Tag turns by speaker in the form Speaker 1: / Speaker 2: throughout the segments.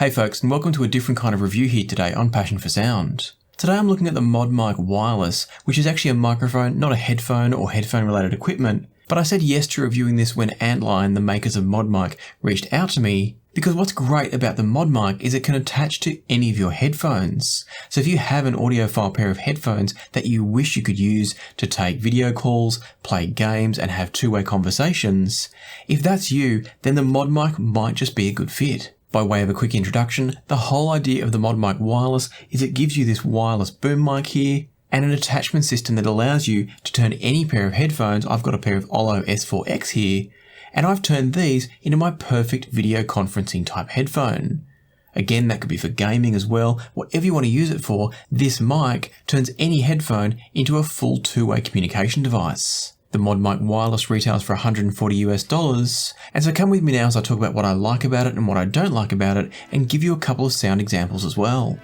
Speaker 1: Hey folks, and welcome to a different kind of review here today on Passion for Sound. Today I'm looking at the ModMic Wireless, which is actually a microphone, not a headphone or headphone related equipment. But I said yes to reviewing this when Antlion, the makers of ModMic, reached out to me, because what's great about the ModMic is it can attach to any of your headphones. So if you have an audiophile pair of headphones that you wish you could use to take video calls, play games, and have two-way conversations, if that's you, then the ModMic might just be a good fit. By way of a quick introduction, the whole idea of the ModMic Wireless is it gives you this wireless boom mic here, and an attachment system that allows you to turn any pair of headphones. I've got a pair of Olo S4X here, and I've turned these into my perfect video conferencing type headphone. Again, that could be for gaming as well. Whatever you want to use it for, this mic turns any headphone into a full two-way communication device. The ModMic Wireless retails for $140 and so come with me now as I talk about what I like about it and what I don't like about it, and give you a couple of sound examples as well.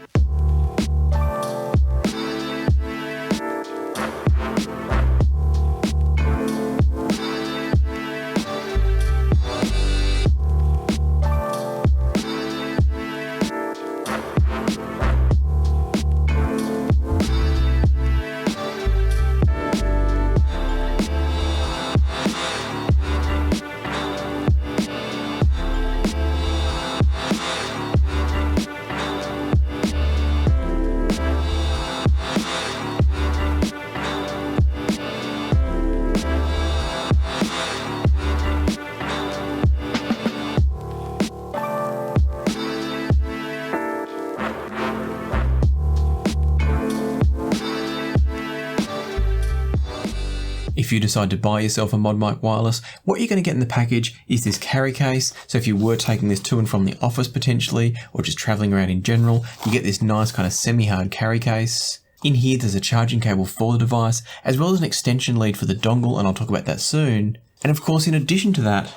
Speaker 1: If you decide to buy yourself a ModMic Wireless, what you're going to get in the package is this carry case. So if you were taking this to and from the office potentially, or just traveling around in general, you get this nice kind of semi-hard carry case. In here there's a charging cable for the device, as well as an extension lead for the dongle, and I'll talk about that soon. And of course, in addition to that,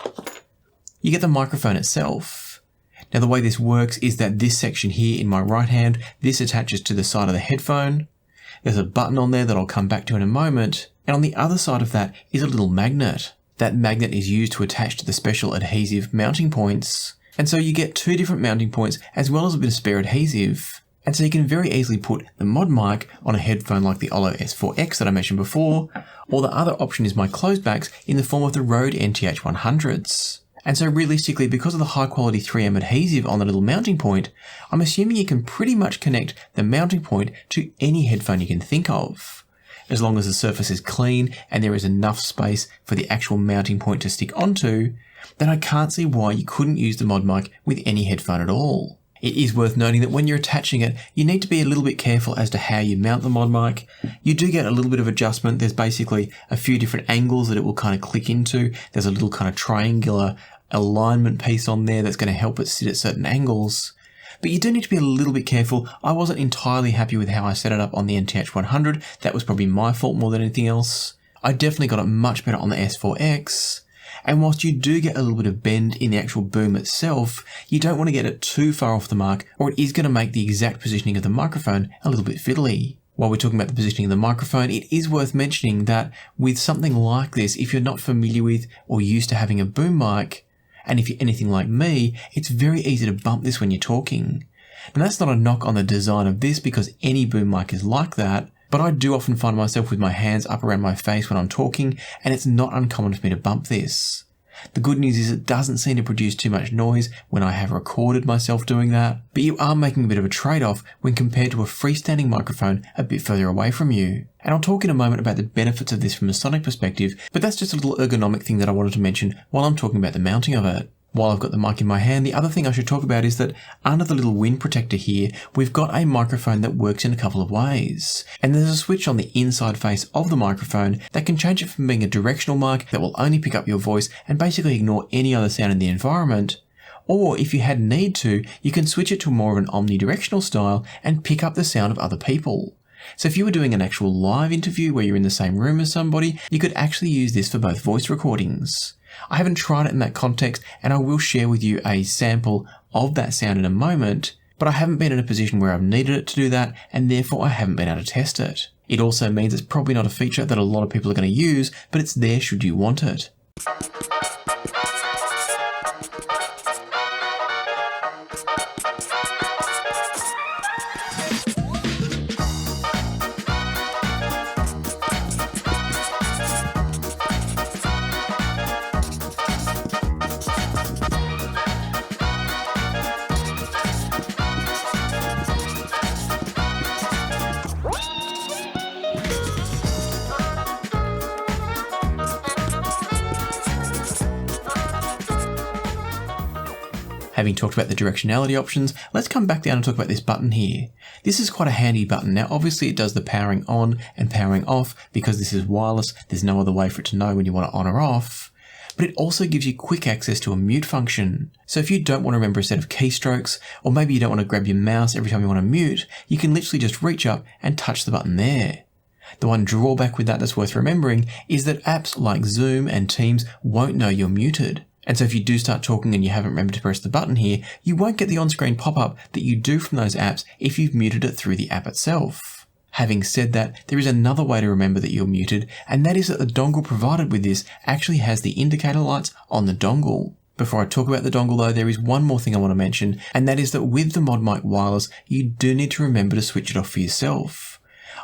Speaker 1: you get the microphone itself. Now the way this works is that this section here in my right hand, this attaches to the side of the headphone. There's a button on there that I'll come back to in a moment. And on the other side of that is a little magnet. That magnet is used to attach to the special adhesive mounting points. And so you get two different mounting points as well as a bit of spare adhesive. And so you can very easily put the ModMic on a headphone like the Olo S4X that I mentioned before, or the other option is my closebacks in the form of the Rode NTH100s. And so realistically, because of the high quality 3M adhesive on the little mounting point, I'm assuming you can pretty much connect the mounting point to any headphone you can think of. As long as the surface is clean and there is enough space for the actual mounting point to stick onto, then I can't see why you couldn't use the ModMic with any headphone at all. It is worth noting that when you're attaching it, you need to be a little bit careful as to how you mount the ModMic. You do get a little bit of adjustment. There's basically a few different angles that it will kind of click into. There's a little kind of triangular alignment piece on there that's going to help it sit at certain angles. But you do need to be a little bit careful. I wasn't entirely happy with how I set it up on the NTH100. That was probably my fault more than anything else. I definitely got it much better on the S4X. And whilst you do get a little bit of bend in the actual boom itself, you don't want to get it too far off the mark, or it is going to make the exact positioning of the microphone a little bit fiddly. While we're talking about the positioning of the microphone, it is worth mentioning that with something like this, if you're not familiar with or used to having a boom mic, and if you're anything like me, it's very easy to bump this when you're talking. And that's not a knock on the design of this, because any boom mic is like that, but I do often find myself with my hands up around my face when I'm talking, and it's not uncommon for me to bump this. The good news is it doesn't seem to produce too much noise when I have recorded myself doing that, but you are making a bit of a trade-off when compared to a freestanding microphone a bit further away from you. And I'll talk in a moment about the benefits of this from a sonic perspective, but that's just a little ergonomic thing that I wanted to mention while I'm talking about the mounting of it. While I've got the mic in my hand, the other thing I should talk about is that under the little wind protector here, we've got a microphone that works in a couple of ways. And there's a switch on the inside face of the microphone that can change it from being a directional mic that will only pick up your voice and basically ignore any other sound in the environment. Or if you had need to, you can switch it to more of an omnidirectional style and pick up the sound of other people. So if you were doing an actual live interview where you're in the same room as somebody, you could actually use this for both voice recordings. I haven't tried it in that context, and I will share with you a sample of that sound in a moment, but I haven't been in a position where I've needed it to do that, and therefore I haven't been able to test it. It also means it's probably not a feature that a lot of people are going to use, but it's there should you want it. Having talked about the directionality options, let's come back down and talk about this button here. This is quite a handy button. Now obviously it does the powering on and powering off because this is wireless. There's no other way for it to know when you want it on or off. But it also gives you quick access to a mute function. So if you don't want to remember a set of keystrokes, or maybe you don't want to grab your mouse every time you want to mute, you can literally just reach up and touch the button there. The one drawback with that that's worth remembering is that apps like Zoom and Teams won't know you're muted. And so if you do start talking and you haven't remembered to press the button here, you won't get the on-screen pop-up that you do from those apps if you've muted it through the app itself. Having said that, there is another way to remember that you're muted, and that is that the dongle provided with this actually has the indicator lights on the dongle. Before I talk about the dongle though, there is one more thing I want to mention, and that is that with the ModMic Wireless, you do need to remember to switch it off for yourself.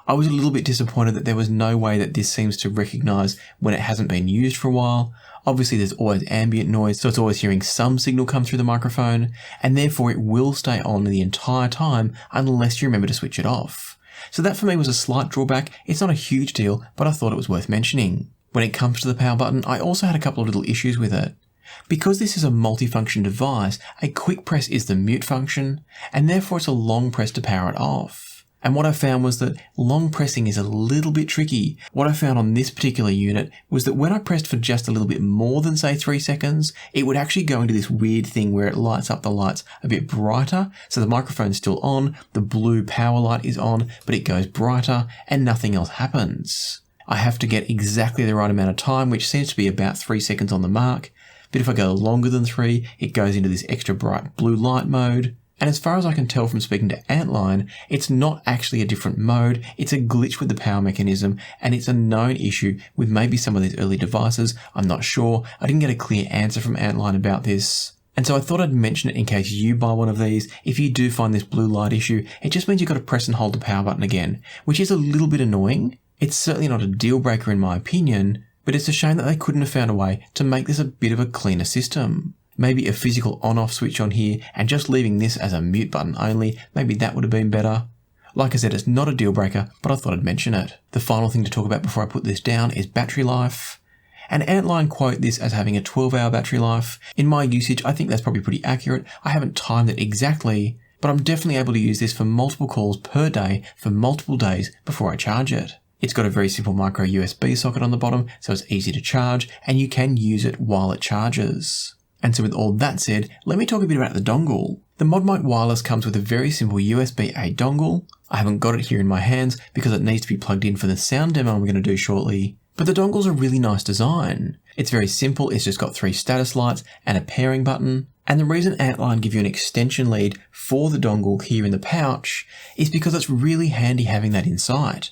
Speaker 1: I was a little bit disappointed that there was no way that this seems to recognise when it hasn't been used for a while. Obviously there's always ambient noise, so it's always hearing some signal come through the microphone, and therefore it will stay on the entire time unless you remember to switch it off. So that for me was a slight drawback. It's not a huge deal, but I thought it was worth mentioning. When it comes to the power button, I also had a couple of little issues with it. Because this is a multifunction device, a quick press is the mute function, and therefore it's a long press to power it off. And what I found was that long pressing is a little bit tricky. What I found on this particular unit was that when I pressed for just a little bit more than say 3 seconds, it would actually go into this weird thing where it lights up the lights a bit brighter. So the microphone's still on, the blue power light is on, but it goes brighter and nothing else happens. I have to get exactly the right amount of time, which seems to be about 3 seconds on the mark. But if I go longer than 3, it goes into this extra bright blue light mode. And as far as I can tell from speaking to Antlion, it's not actually a different mode, it's a glitch with the power mechanism, and it's a known issue with maybe some of these early devices. I'm not sure. I didn't get a clear answer from Antlion about this. And so I thought I'd mention it in case you buy one of these. If you do find this blue light issue, it just means you've got to press and hold the power button again, which is a little bit annoying. It's certainly not a deal breaker in my opinion, but it's a shame that they couldn't have found a way to make this a bit of a cleaner system. Maybe a physical on-off switch on here and just leaving this as a mute button only, maybe that would have been better. Like I said, it's not a deal breaker, but I thought I'd mention it. The final thing to talk about before I put this down is battery life. And Antlion quote this as having a 12-hour battery life. In my usage, I think that's probably pretty accurate. I haven't timed it exactly, but I'm definitely able to use this for multiple calls per day for multiple days before I charge it. It's got a very simple micro USB socket on the bottom, so it's easy to charge, and you can use it while it charges. And so with all that said, let me talk a bit about the dongle. The ModMic Wireless comes with a very simple USB-A dongle. I haven't got it here in my hands because it needs to be plugged in for the sound demo I'm going to do shortly. But the dongle's a really nice design. It's very simple, it's just got 3 status lights and a pairing button. And the reason Antlion give you an extension lead for the dongle here in the pouch is because it's really handy having that in sight.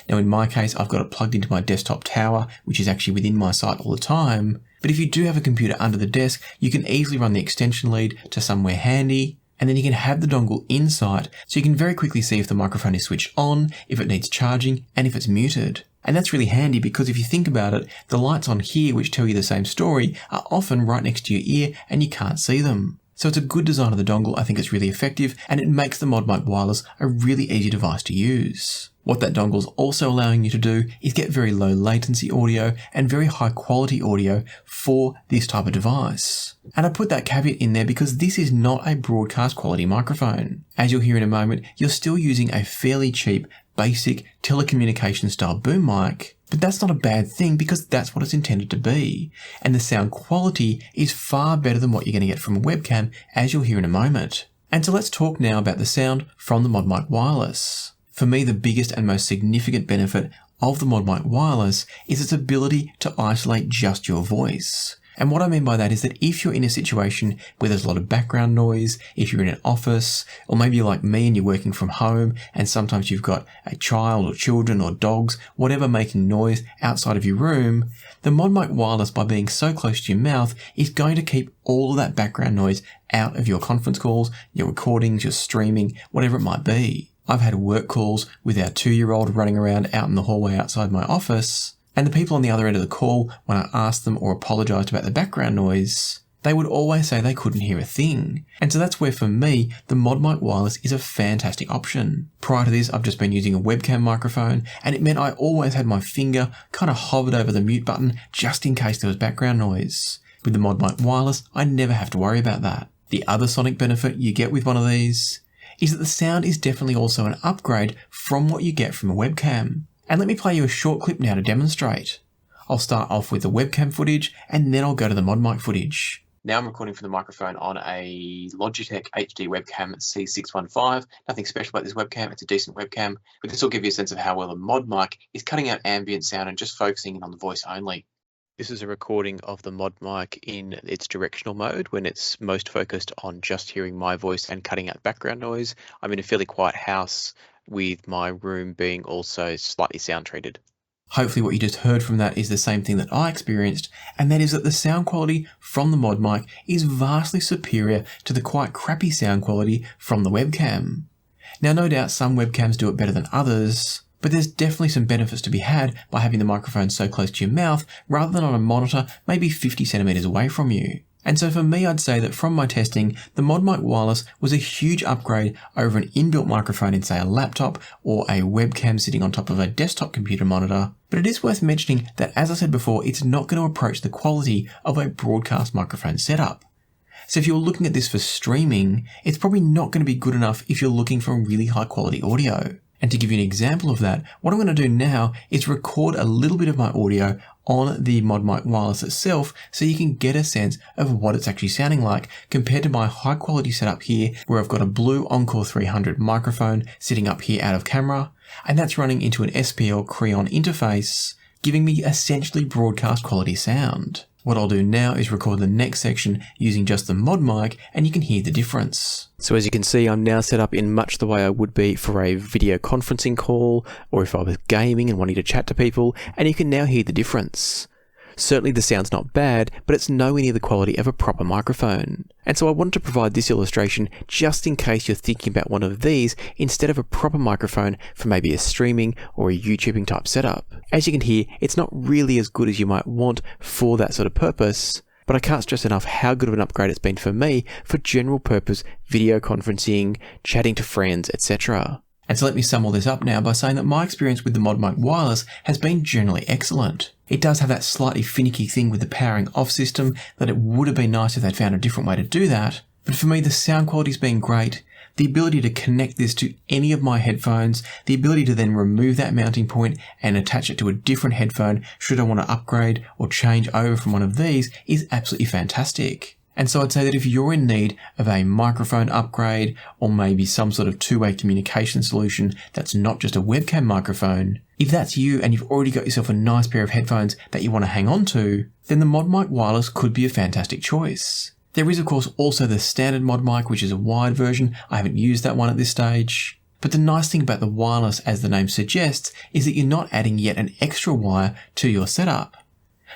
Speaker 1: Now in my case, I've got it plugged into my desktop tower, which is actually within my sight all the time. But if you do have a computer under the desk, you can easily run the extension lead to somewhere handy, and then you can have the dongle in sight, so you can very quickly see if the microphone is switched on, if it needs charging, and if it's muted. And that's really handy because if you think about it, the lights on here which tell you the same story are often right next to your ear and you can't see them. So it's a good design of the dongle, I think it's really effective, and it makes the ModMic Wireless a really easy device to use. What that dongle is also allowing you to do is get very low latency audio and very high quality audio for this type of device. And I put that caveat in there because this is not a broadcast quality microphone. As you'll hear in a moment, you're still using a fairly cheap, basic telecommunication style boom mic, but that's not a bad thing because that's what it's intended to be. And the sound quality is far better than what you're going to get from a webcam, as you'll hear in a moment. And so let's talk now about the sound from the ModMic Wireless. For me, the biggest and most significant benefit of the ModMic Wireless is its ability to isolate just your voice. And what I mean by that is that if you're in a situation where there's a lot of background noise, if you're in an office, or maybe you're like me and you're working from home and sometimes you've got a child or children or dogs, whatever making noise outside of your room, the ModMic Wireless, by being so close to your mouth, is going to keep all of that background noise out of your conference calls, your recordings, your streaming, whatever it might be. I've had work calls with our 2-year-old running around out in the hallway outside my office, and the people on the other end of the call, when I asked them or apologised about the background noise, they would always say they couldn't hear a thing. And so that's where, for me, the ModMic Wireless is a fantastic option. Prior to this, I've just been using a webcam microphone, and it meant I always had my finger kind of hovered over the mute button just in case there was background noise. With the ModMic Wireless, I never have to worry about that. The other sonic benefit you get with one of these is that the sound is definitely also an upgrade from what you get from a webcam. And let me play you a short clip now to demonstrate. I'll start off with the webcam footage and then I'll go to the ModMic footage. Now I'm recording from the microphone on a Logitech HD webcam C615. Nothing special about this webcam, it's a decent webcam, but this will give you a sense of how well the ModMic is cutting out ambient sound and just focusing in on the voice only. This is a recording of the ModMic in its directional mode when it's most focused on just hearing my voice and cutting out background noise. I'm in a fairly quiet house with my room being also slightly sound treated. Hopefully what you just heard from that is the same thing that I experienced, and that is that the sound quality from the ModMic is vastly superior to the quite crappy sound quality from the webcam. Now no doubt some webcams do it better than others, but there's definitely some benefits to be had by having the microphone so close to your mouth rather than on a monitor maybe 50 centimeters away from you. And so for me, I'd say that from my testing, the ModMic Wireless was a huge upgrade over an inbuilt microphone in, say, a laptop or a webcam sitting on top of a desktop computer monitor. But it is worth mentioning that, as I said before, it's not going to approach the quality of a broadcast microphone setup. So if you're looking at this for streaming, it's probably not going to be good enough if you're looking for really high quality audio. And to give you an example of that, what I'm going to do now is record a little bit of my audio on the ModMic Wireless itself so you can get a sense of what it's actually sounding like compared to my high quality setup here where I've got a Blue Encore 300 microphone sitting up here out of camera, and that's running into an SPL Creon interface, giving me essentially broadcast quality sound. What I'll do now is record the next section using just the ModMic and you can hear the difference. So as you can see, I'm now set up in much the way I would be for a video conferencing call or if I was gaming and wanting to chat to people, and you can now hear the difference. Certainly the sound's not bad, but it's nowhere near the quality of a proper microphone. And so I wanted to provide this illustration just in case you're thinking about one of these instead of a proper microphone for maybe a streaming or a YouTubing type setup. As you can hear, it's not really as good as you might want for that sort of purpose, but I can't stress enough how good of an upgrade it's been for me for general purpose video conferencing, chatting to friends, etc. And so let me sum all this up now by saying that my experience with the ModMic Wireless has been generally excellent. It does have that slightly finicky thing with the powering off system that it would have been nice if they'd found a different way to do that. But for me, the sound quality's been great. The ability to connect this to any of my headphones, the ability to then remove that mounting point and attach it to a different headphone should I want to upgrade or change over from one of these is absolutely fantastic. And so I'd say that if you're in need of a microphone upgrade or maybe some sort of two-way communication solution that's not just a webcam microphone, if that's you and you've already got yourself a nice pair of headphones that you want to hang on to, then the ModMic Wireless could be a fantastic choice. There is of course also the standard ModMic, which is a wired version. I haven't used that one at this stage. But the nice thing about the wireless, as the name suggests, is that you're not adding yet an extra wire to your setup.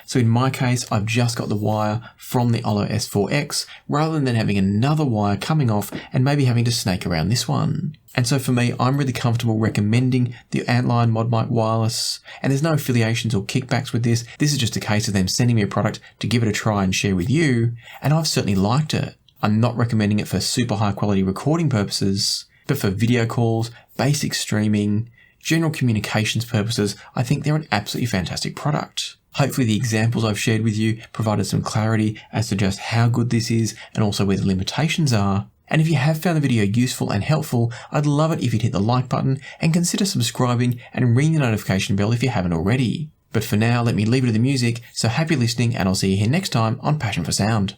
Speaker 1: So in my case, I've just got the wire from the Olo S4X rather than having another wire coming off and maybe having to snake around this one. And so for me, I'm really comfortable recommending the Antlion ModMic Wireless, and there's no affiliations or kickbacks with this. This is just a case of them sending me a product to give it a try and share with you, and I've certainly liked it. I'm not recommending it for super high quality recording purposes, but for video calls, basic streaming, general communications purposes, I think they're an absolutely fantastic product. Hopefully the examples I've shared with you provided some clarity as to just how good this is and also where the limitations are. And if you have found the video useful and helpful, I'd love it if you'd hit the like button and consider subscribing and ring the notification bell if you haven't already. But for now, let me leave it to the music, so happy listening and I'll see you here next time on Passion for Sound.